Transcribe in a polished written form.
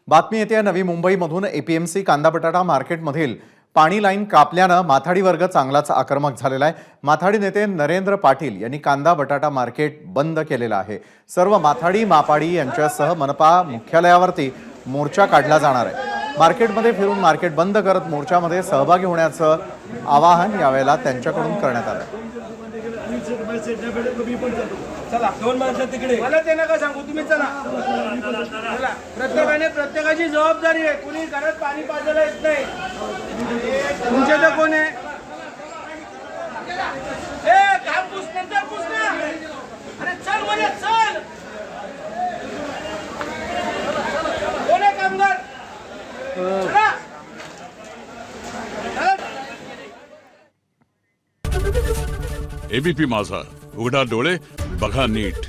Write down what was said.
बातमी येते नवी मुंबईमधून एपीएमसी कांदा बटाटा मार्केटमधील पाणी लाईन कापल्यानं माथाडी वर्ग चांगलाच आक्रमक झालेला आहे। माथाडी नेते नरेंद्र पाटील यांनी कांदा बटाटा मार्केट बंद केलेलं आहे। सर्व माथाडी मापाडी यांच्यासह मनपा मुख्यालयावरती मोर्चा काढला जाणार आहे। मार्केटमध्ये फिरून मार्केट बंद करत मोर्चामध्ये सहभागी होण्याचं आवाहन यावेळेला त्यांच्याकडून करण्यात आलं। चला दोन माणसं तिकडे मला ते नका सांगू तुम्ही चला चला प्रत्येकाची जबाबदारी आहे। कुणी घरात पाणी पाजायला येत नाही। तुमचे तर कोण आहे ए काम पुस नंतर पुस ना। अरे चल म्हणजे चल कोण आहे कामगार चला एबीपी माझा उघडा डोळे बघा नीट।